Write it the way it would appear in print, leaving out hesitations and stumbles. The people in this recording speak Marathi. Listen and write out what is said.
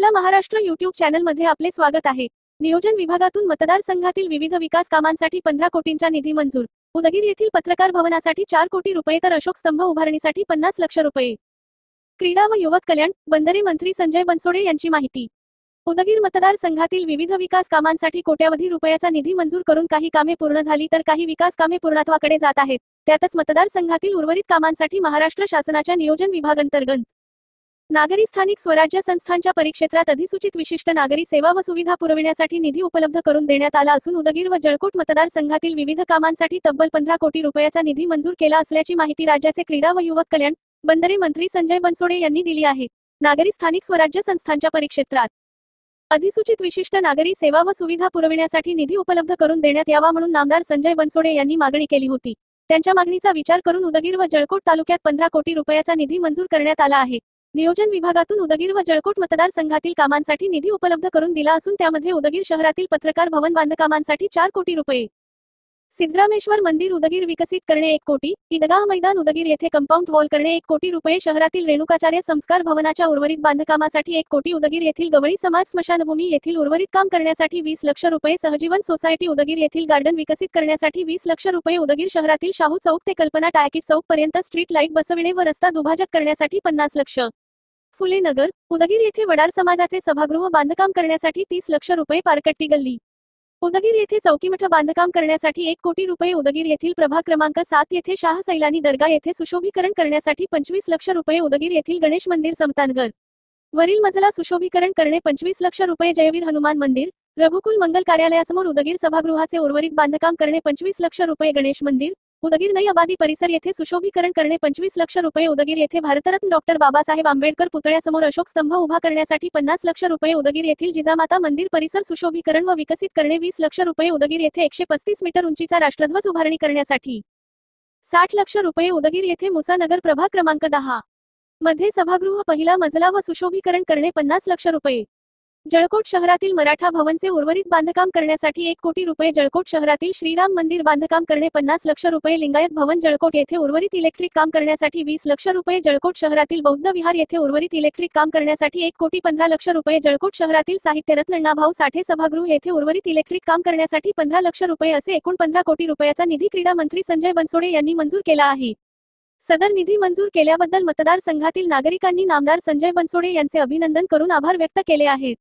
आपला महाराष्ट्र यूट्यूब चॅनलमध्ये आपले स्वागत आहे। नियोजन विभागातून मतदारसंघातील विविध विकास कामांसाठी 15 कोटींचा निधी मंजूर। उदगीर येथील पत्रकार भवनासाठी 4 कोटी रुपये तर अशोक स्तंभ उभारणीसाठी 50 लाख रुपये। क्रीडा व युवक कल्याण बंदरे मंत्री संजय बनसोडे यांची माहिती। उदगीर मतदारसंघातील विविध विकास कामांसाठी कोट्यावधी रुपयाचा निधी मंजूर करून काही कामे पूर्ण झाली तर काही विकास कामे पूर्णत्वाकडे जात आहेत। त्यातच मतदारसंघातील उर्वरित कामांसाठी महाराष्ट्र शासनाच्या नियोजन विभागांतर्गत नागरी स्थानिक स्वराज्य संस्थांच्या परिक्षेत्रात अधिसूचित विशिष्ट नागरी सेवा व सुविधा पुरविण्यासाठी निधी उपलब्ध करून देण्यात आला असून उदगीर व जळकोट मतदारसंघातील विविध कामांसाठी तब्बल 15 कोटी रुपयाचा निधी मंजूर केला असल्याची माहिती राज्याचे क्रीडा व युवक कल्याण बंदरे मंत्री संजय बनसोडे यांनी दिली आहे। नागरी स्थानिक स्वराज्य संस्थांच्या परिक्षेत्रात अधिसूचित विशिष्ट नागरी सेवा व सुविधा पुरविण्यासाठी निधी उपलब्ध करून देण्यात यावा म्हणून नामदार संजय बनसोडे यांनी मागणी केली होती। त्यांच्या मागणीचा विचार करून उदगीर व जळकोट तालुक्यात 15 कोटी रुपयाचा निधी मंजूर करण्यात आला आहे। नियोजन विभागातून उदगीर व जळकोट मतदारसंघातील कामांसाठी निधी उपलब्ध करून दिला असून त्यामध्ये उदगीर शहरातील पत्रकार भवन बांधकामांसाठी 4 कोटी रुपये, सिद्धरामेश्वर मंदिर उदगीर विकसित करणे 1 कोटी, ईदगाह मैदान उदगीर येथे कंपाऊंड वॉल करणे 1 कोटी रुपये, शहरातील रेणुकाचार्य संस्कार भवनाच्या उर्वरित बांधकामासाठी 1 कोटी, उदगीर येथील गवळी समाज स्मशानभूमी येथील उर्वरित काम करण्यासाठी 20 लाख रुपये, सहजीवन सोसायटी उदगीर येथील गार्डन विकसित करण्यासाठी 20 लाख रुपये, उदगीर शहरातील शाहू चौक ते कल्पना टाकीज चौक पर्यंत स्ट्रीट लाईट बसविणे व रस्ता दुभाजक करण्यासाठी 50 लाख, फुले नगर उदगीर येथे वडार समाजाचे सभागृह बांधकाम करण्यासाठी 30 लाख रुपये, पारकट्टी गल्ली उदगीर येथे चौकीमठ बांधकाम करण्यासाठी 1 कोटी रुपये, उदगीर येथील प्रभाग क्रमांक 7 येथे शाह सैलानी दर्गा येथे सुशोभीकरण करण्यासाठी 25 लाख रुपये, उदगीर येथील गणेश मंदिर समतानगर वरील मजला सुशोभीकरण करणे 25 लाख रुपये, जयवीर हनुमान मंदिर रघुकुल मंगल कार्यालयासमोर उदगीर सभागृहाचे उर्वरित बांधकाम करणे 25 लाख रुपये, गणेश मंदिर उदगीर नई आबादी परिसर येथे सुशोभीकरण करणे 25 लाख रुपये, उदगीर येथे भारतरत्न डॉक्टर बाबासाहेब आंबेडकर पुतळ्यासमोर अशोक स्तंभ उभा करण्यासाठी 50 लाख रुपये, उदगीर येथील जिजामाता मंदिर परिसर सुशोभीकरण व विकसित करणे 20 लाख रुपये, उदगीर येथे 135 मीटर उंचीचा राष्ट्रध्वज उभारणी करण्यासाठी 60 लाख रुपये, उदगीर येथे मुसानगर प्रभाग क्रमांक 10 मध्ये सभागृह पहिला मजला व सुशोभीकरण करणे 50 लाख रुपये, जळकोट शहरातील मराठा भवनचे उर्वरित बांधकाम करण्यासाठी 1 कोटी रुपये, जळकोट शहरातील श्रीराम मंदिर बांधकाम करणे 50 लाख रुपये, लिंगायत भवन जळकोट येथे उर्वरित इलेक्ट्रिक काम करण्यासाठी 20 लाख रुपये, जळकोट शहरातील बौद्ध विहार येथे उर्वरित इलेक्ट्रिक काम करण्यासाठी 1 कोटी 15 लाख रुपये, जळकोट शहरातील साहित्यरत्न अण्णाभाऊ साठे सभागृह येथे उर्वरित इलेक्ट्रिक काम करण्यासाठी 15 लाख रुपये असे एकूण 15 कोटी रुपयाचा निधी क्रीडा मंत्री संजय बनसोडे यांनी मंजूर केला आहे। सदर निधी मंजूर केल्याबद्दल मतदारसंघातील नागरिकांनी नामदार संजय बनसोडे यांचे अभिनंदन करून आभार व्यक्त केले आहेत।